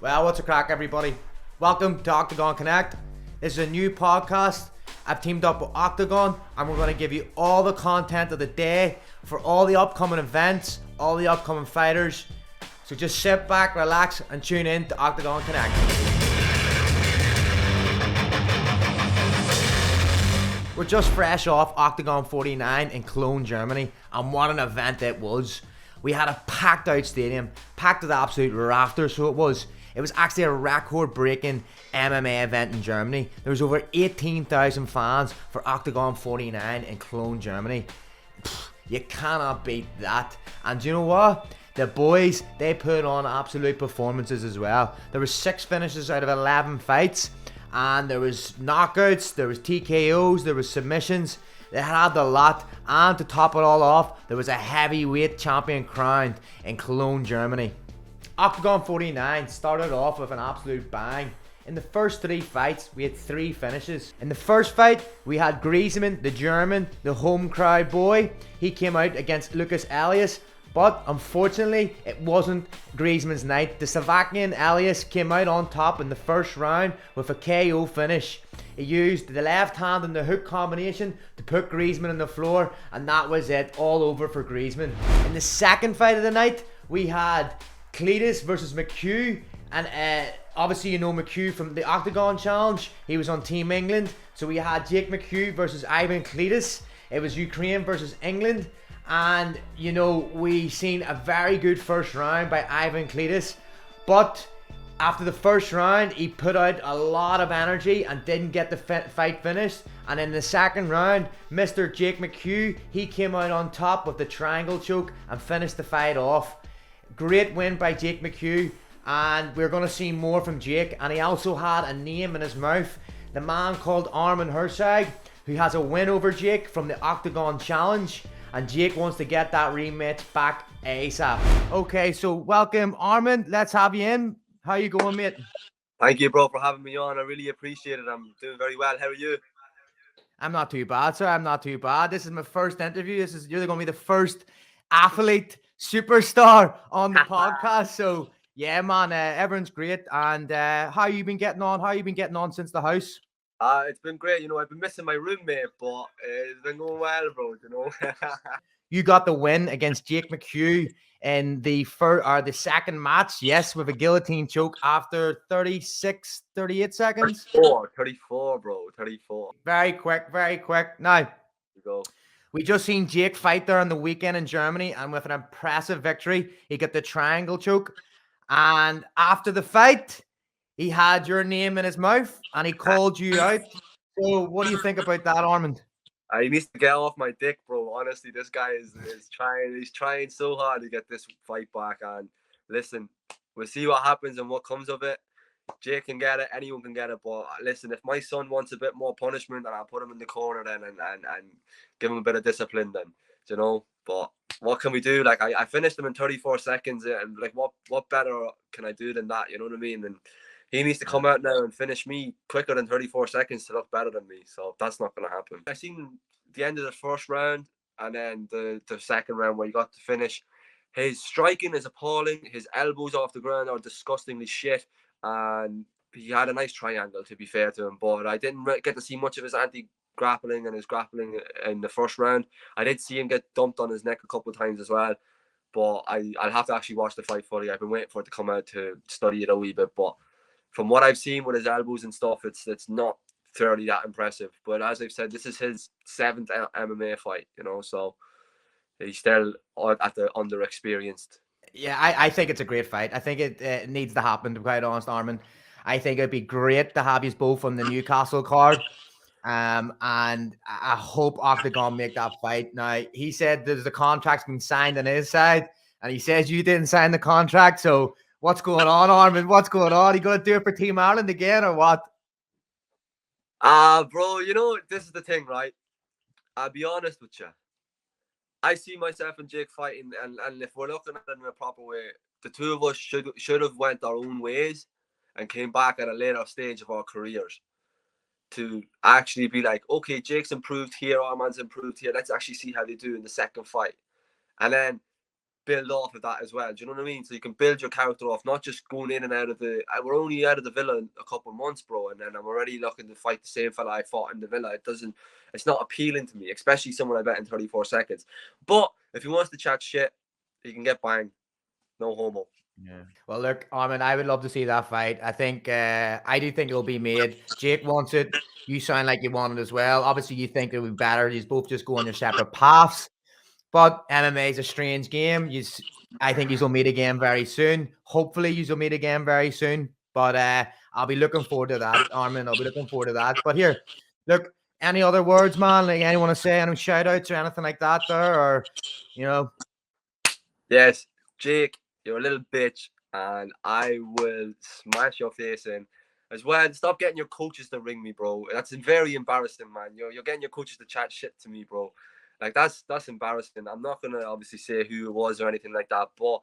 Well, what's a crack, everybody? Welcome to Octagon Connect. This is a new podcast. I've teamed up with Octagon, and we're going to give you all the content of the day for all the upcoming events, all the upcoming fighters. So just sit back, relax, and tune in to Octagon Connect. We're just fresh off Octagon 49 in Cologne, Germany, and what an event it was. We had a packed out stadium, packed to the absolute rafters, so it was. It was actually a record-breaking MMA event in Germany. There was over 18,000 fans for Octagon 49 in Cologne, Germany. You cannot beat that. And do you know what? The boys, they put on absolute performances as well. There were 6 finishes out of 11 fights. And there was knockouts, there was TKOs, there was submissions. They had a lot. And to top it all off, there was a heavyweight champion crowned in Cologne, Germany. Octagon 49 started off with an absolute bang. In the first 3 fights, we had 3 finishes. In the first fight, we had Griezmann, the German, the home crowd boy. He came out against Lucas Elias, but unfortunately, it wasn't Griezmann's night. The Slovakian Elias came out on top in the first round with a KO finish. He used the left hand and the hook combination to put Griezmann on the floor, and that was it, all over for Griezmann. In the second fight of the night, we had Cletus versus McHugh, and obviously you know McHugh from the Octagon Challenge. He was on Team England. So we had Jake McHugh versus Ivan Cletus. It was Ukraine versus England, and you know, we seen a very good first round by Ivan Cletus, but after the first round he put out a lot of energy and didn't get the fight finished. And in the second round, Mr. Jake McHugh, he came out on top with the triangle choke and finished the fight off. Great win by Jake McHugh, and we're going to see more from Jake. And he also had a name in his mouth, the man called Arman Hereg, who has a win over Jake from the Octagon Challenge, and Jake wants to get that rematch back ASAP. Okay, so welcome Arman, let's have you in. How you going, mate? Thank you, bro, for having me on. I really appreciate it. I'm doing very well. How are you? I'm not too bad, sir. I'm not too bad. This is my first interview. You're going to be the first athlete superstar on the podcast. So yeah, man, everyone's great. And how you been getting on? How you been getting on since the house? It's been great. You know, I've been missing my roommate, but it's been going well, bro. You know. You got the win against Jake McHugh in the second match, yes, with a guillotine choke after 38 seconds. 34, bro. 34. Very quick, very quick. Now, Go. we just seen Jake fight there on the weekend in Germany, and with an impressive victory, he got the triangle choke. And after the fight, he had your name in his mouth, and he called you out. So what do you think about that, Armand? He needs to get off my dick, bro. Honestly, this guy is trying. He's trying so hard to get this fight back. And listen, we'll see what happens and what comes of it. Jake can get it. Anyone can get it. But listen, if my son wants a bit more punishment, then I'll put him in the corner then and give him a bit of discipline then. You know. But what can we do? Like I finished him in 34 seconds, and like what better can I do than that? You know what I mean? And he needs to come out now and finish me quicker than 34 seconds to look better than me. So that's not going to happen. I seen the end of the first round and then the second round where he got to finish. His striking is appalling. His elbows off the ground are disgustingly shit. And he had a nice triangle, to be fair to him. But I didn't get to see much of his anti-grappling and his grappling in the first round. I did see him get dumped on his neck a couple of times as well. But I'll have to actually watch the fight fully. I've been waiting for it to come out to study it a wee bit. But from what I've seen with his elbows and stuff, it's not thoroughly that impressive. But as I've said, this is his 7th MMA fight, you know, so he's still at the underexperienced. Yeah, I think it's a great fight. I think it needs to happen, to be quite honest, Armin. I think it'd be great to have you both on the Newcastle card. And I hope Octagon make that fight. Now, he said there's the contract's been signed on his side, and he says you didn't sign the contract, so what's going on, Armin? What's going on? You going to do it for Team Ireland again, or what? Bro, you know, this is the thing, right? I'll be honest with you. I see myself and Jake fighting, and if we're looking at it in a proper way, the two of us should have went our own ways and came back at a later stage of our careers to actually be like, okay, Jake's improved here, Armand's improved here. Let's actually see how they do in the second fight. And then build off of that as well. Do you know what I mean? So you can build your character off, not just going in and out of the. We're only out of the Villa in a couple of months, bro, and then I'm already looking to fight the same fella I fought in the Villa. It's not appealing to me, especially someone I bet in 34 seconds. But if he wants to chat shit, he can get banged. No homo. Yeah. Well, look, Arman, I would love to see that fight. I think I do think it'll be made. Jake wants it. You sound like you want it as well. Obviously, you think it'll be better. You both just go on your separate paths. But MMA is a strange game. I think you'll meet again very soon. Hopefully, you'll meet again very soon. But I'll be looking forward to that, Arman. I'll be looking forward to that. But here, look, any other words, man? Like anyone want to say any shout outs or anything like that there? Or, you know? Yes, Jake, you're a little bitch, and I will smash your face in. As well, stop getting your coaches to ring me, bro. That's very embarrassing, man. You're getting your coaches to chat shit to me, bro. Like that's embarrassing. I'm not gonna obviously say who it was or anything like that, but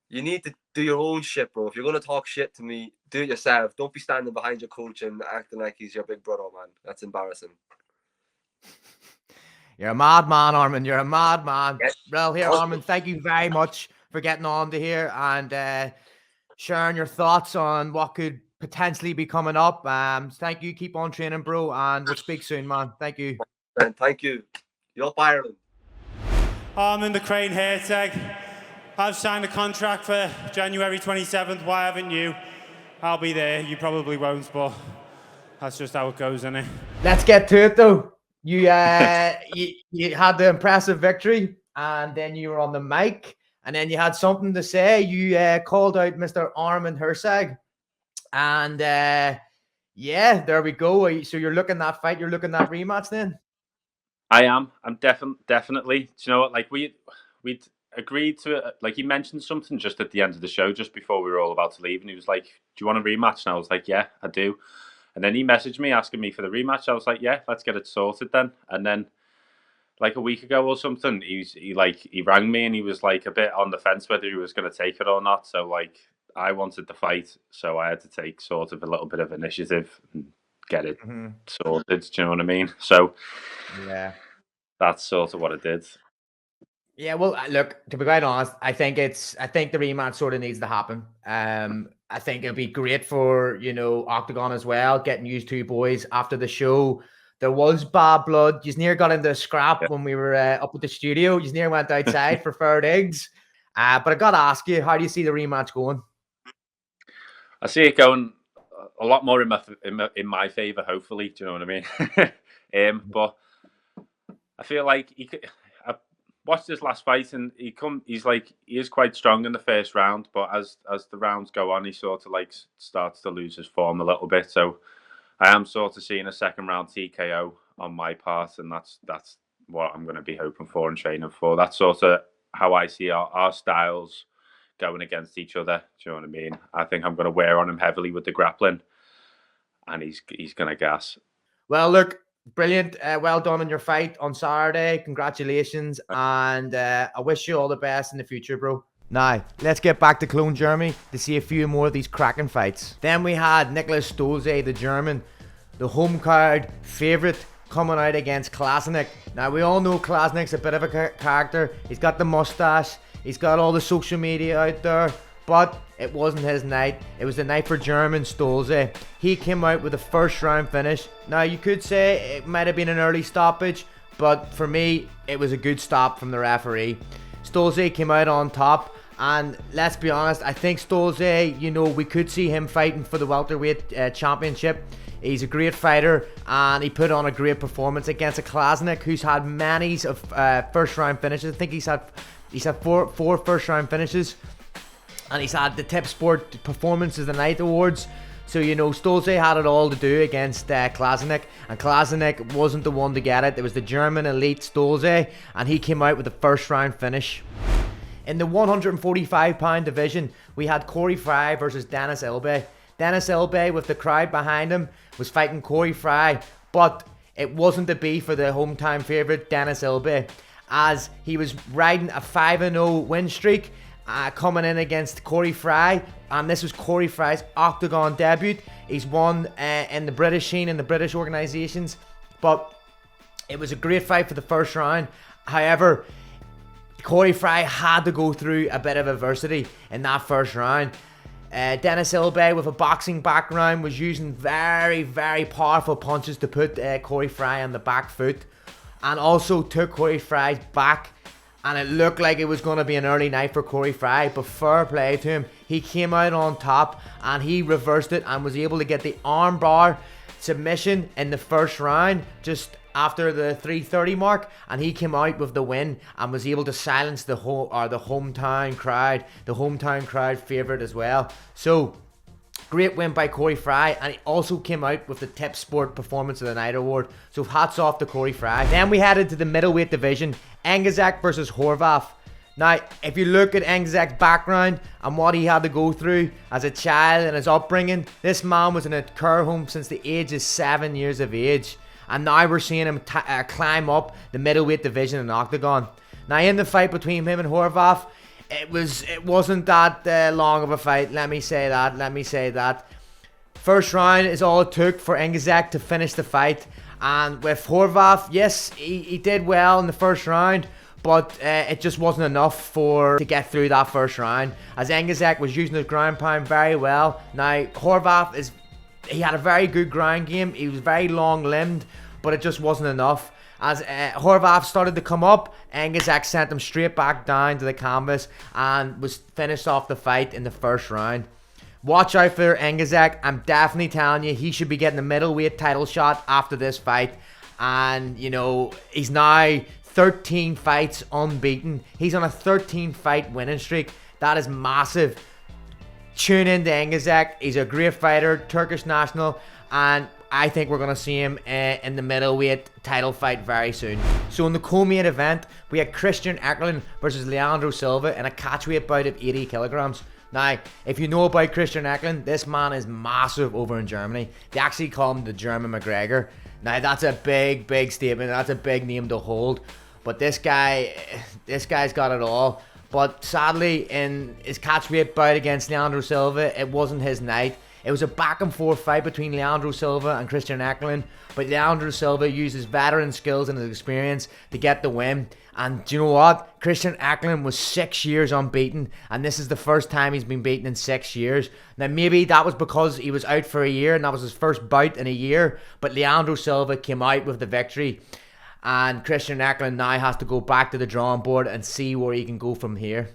you need to do your own shit, bro. If you're gonna talk shit to me, do it yourself. Don't be standing behind your coach and acting like he's your big brother, man. That's embarrassing. You're a madman, Arman. You're a madman. Yes. Well, here, Arman, thank you very much for getting on to here and sharing your thoughts on what could potentially be coming up. Thank you. Keep on training, bro, and we'll speak soon, man. Thank you. And thank you. You're Ireland. Arman the Crane Hereg. I've signed a contract for January 27th. Why haven't you? I'll be there. You probably won't, but that's just how it goes, isn't it? Let's get to it, though. You you had the impressive victory, and then you were on the mic, and then you had something to say. You called out Mr. Arman Hereg, and yeah, there we go. So you're looking that fight. You're looking that rematch, then. I am. I'm definitely. Do you know what? Like we'd agreed to it. Like he mentioned something just at the end of the show, just before we were all about to leave, and he was like, "Do you want a rematch?" And I was like, "Yeah, I do." And then he messaged me asking me for the rematch. I was like, "Yeah, let's get it sorted then." And then, like a week ago or something, he rang me and he was like a bit on the fence whether he was going to take it or not. So like I wanted the fight, so I had to take sort of a little bit of initiative and get it sorted. Do you know what I mean? So yeah, that's sort of what I did. Yeah, well, look, to be quite honest, I think the rematch sort of needs to happen. I think it'll be great for, Octagon as well, getting used to boys after the show. There was bad blood. You near got into a scrap when we were up at the studio. You near went outside for fair eggs. But I got to ask you, how do you see the rematch going? I see it going a lot more in my favour, hopefully. Do you know what I mean? But I feel like I watched his last fight, and he is quite strong in the first round, but as the rounds go on, he sort of like starts to lose his form a little bit. So I am sort of seeing a second round TKO on my part, and that's what I'm going to be hoping for and training for. That's sort of how I see our styles going against each other. Do you know what I mean? I think I'm going to wear on him heavily with the grappling, and he's going to gas. Well, look, brilliant. Well done on your fight on Saturday. Congratulations. And I wish you all the best in the future, bro. Now, let's get back to Cologne, Germany to see a few more of these cracking fights. Then we had Nicholas Stolze, the German, the home card favourite, coming out against Klasnik. Now, we all know Klasnik's a bit of a character. He's got the mustache. He's got all the social media out there. But it wasn't his night. It was the night for German Stolze. He came out with a first round finish. Now, you could say it might have been an early stoppage, but for me, it was a good stop from the referee. Stolze came out on top, and let's be honest, I think Stolze, we could see him fighting for the welterweight championship. He's a great fighter, and he put on a great performance against a Klasnik who's had many of first round finishes. I think he's had four first round finishes. And he's had the Tip Sport Performance of the Night awards. So, Stolze had it all to do against Klasnik. And Klasnik wasn't the one to get it. It was the German elite Stolze. And he came out with the first round finish. In the 145-pound division, we had Corey Fry versus Dennis Ilbe. Dennis Ilbe, with the crowd behind him, was fighting Corey Fry. But it wasn't to be for the hometown favourite, Dennis Ilbe, as he was riding a 5-0 win streak. Coming in against Corey Fry, and this was Corey Fry's Octagon debut. He's won in the British scene, in the British organisations, but it was a great fight for the first round. However, Corey Fry had to go through a bit of adversity in that first round. Dennis Ilbay, with a boxing background, was using very, very powerful punches to put Corey Fry on the back foot, and also took Corey Fry's back, and it looked like it was going to be an early night for Corey Fry, but fair play to him. He came out on top and he reversed it and was able to get the armbar submission in the first round just after the 3:30 mark, and he came out with the win and was able to silence the hometown crowd. The hometown crowd favourite as well. So great win by Corey Fry, and he also came out with the Tip Sport Performance of the Night award. So hats off to Corey Fry. Then we headed to the middleweight division, Engizek versus Horvath. Now, if you look at Engizek's background and what he had to go through as a child and his upbringing, this man was in a care home since the age of 7 years of age. And now we're seeing him climb up the middleweight division in Octagon. Now, in the fight between him and Horvath, it wasn't that long of a fight. Let me say that. First round is all it took for Engizek to finish the fight. And with Horvath, yes, he did well in the first round, but it just wasn't enough to get through that first round, as Engizek was using his ground pound very well. Now, Horvath he had a very good ground game. He was very long-limbed, but it just wasn't enough. As Horvath started to come up, Engizek sent him straight back down to the canvas and was finished off the fight in the first round. Watch out for Engizek. I'm definitely telling you, he should be getting a middleweight title shot after this fight. And, you know, he's now 13 fights unbeaten. He's on a 13-fight winning streak. That is massive. Tune in to Engizek. He's a great fighter, Turkish national, and I think we're going to see him in the middleweight title fight very soon. So in the co-main event, we had Christian Ekerlin versus Leandro Silva in a catchweight bout of 80 kilograms. Now, if you know about Christian Ekerlin, this man is massive over in Germany. They actually call him the German McGregor. Now, that's a big, big statement. That's a big name to hold. But this guy's got it all. But sadly, in his catchweight bout against Leandro Silva, it wasn't his night. It was a back and forth fight between Leandro Silva and Christian Ekerlin, but Leandro Silva used his veteran skills and his experience to get the win. And do you know what? Christian Ekerlin was 6 years unbeaten, and this is the first time he's been beaten in 6 years. Now, maybe that was because he was out for a year and that was his first bout in a year, but Leandro Silva came out with the victory. And Christian Ekerlin now has to go back to the drawing board and see where he can go from here.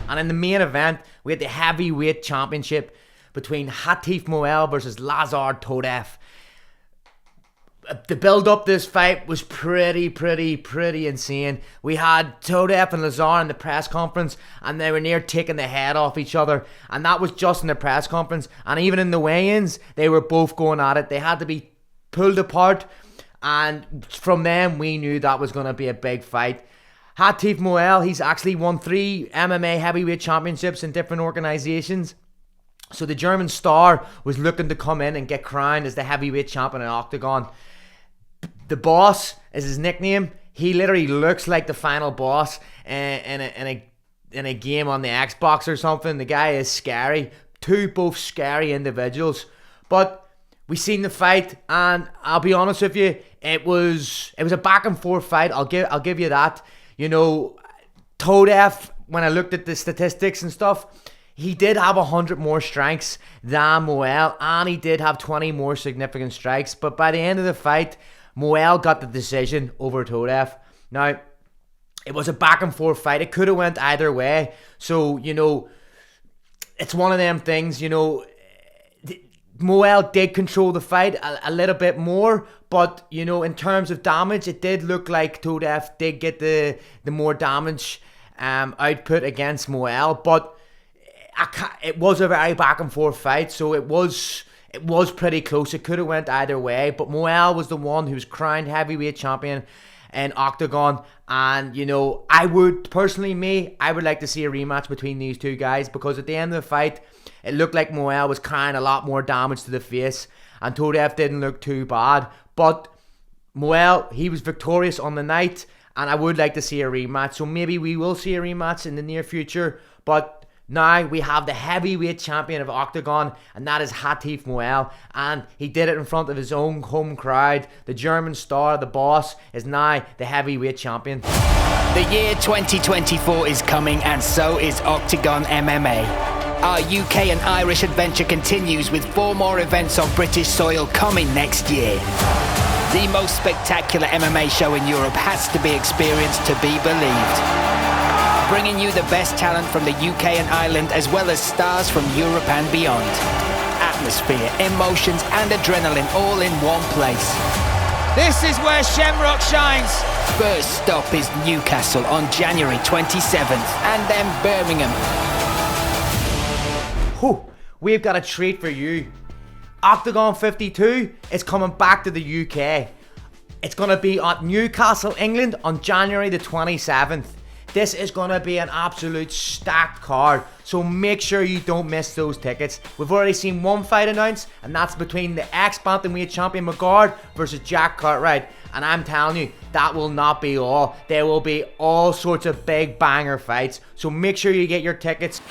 And in the main event, we had the heavyweight championship between Hatif Moel versus Lazar Todev. The build up this fight was pretty insane. We had Todev and Lazar in the press conference, and they were near taking the head off each other. And that was just in the press conference. And even in the weigh-ins, they were both going at it. They had to be pulled apart. And from them, we knew that was going to be a big fight. Hatif Moel, he's actually won 3 MMA heavyweight championships in different organizations. So the German star was looking to come in and get crowned as the heavyweight champion in Octagon. The Boss is his nickname. He literally looks like the final boss in a game on the Xbox or something. The guy is scary. Both scary individuals. But we seen the fight, and I'll be honest with you, it was a back and forth fight. I'll give you that. You know, Todev, when I looked at the statistics and stuff, he did have 100 more strikes than Moel, and he did have 20 more significant strikes. But by the end of the fight, Moel got the decision over Todev. Now, it was a back and forth fight. It could have went either way. So, you know, it's one of them things, you know. Moel did control the fight a little bit more, but, you know, in terms of damage, it did look like Todev did get the more damage output against Moel, but it was a very back and forth fight, so it was pretty close. It could have went either way, but Moel was the one who was crowned heavyweight champion in Octagon, and, you know, I would like to see a rematch between these two guys, because at the end of the fight, it looked like Moel was carrying a lot more damage to the face, and Todev didn't look too bad. But Moel, he was victorious on the night, and I would like to see a rematch. So maybe we will see a rematch in the near future. But Now we have the heavyweight champion of Octagon, and that is Hatif Moel, and he did it in front of his own home crowd. The German star, the boss, is now the heavyweight champion. The year 2024 is coming, and so is Octagon MMA. Our UK and Irish adventure continues with 4 more events on British soil coming next year. The most spectacular MMA show in Europe has to be experienced to be believed. Bringing you the best talent from the UK and Ireland, as well as stars from Europe and beyond. Atmosphere, emotions and adrenaline all in one place. This is where Shamrock shines. First stop is Newcastle on January 27th, and then Birmingham. Whew, we've got a treat for you. Octagon 52 is coming back to the UK. It's going to be at Newcastle, England on January the 27th. This is going to be an absolute stacked card, so make sure you don't miss those tickets. We've already seen one fight announced, and that's between the ex-bantamweight champion McGuard versus Jack Cartwright. And I'm telling you, that will not be all. There will be all sorts of big banger fights, so make sure you get your tickets.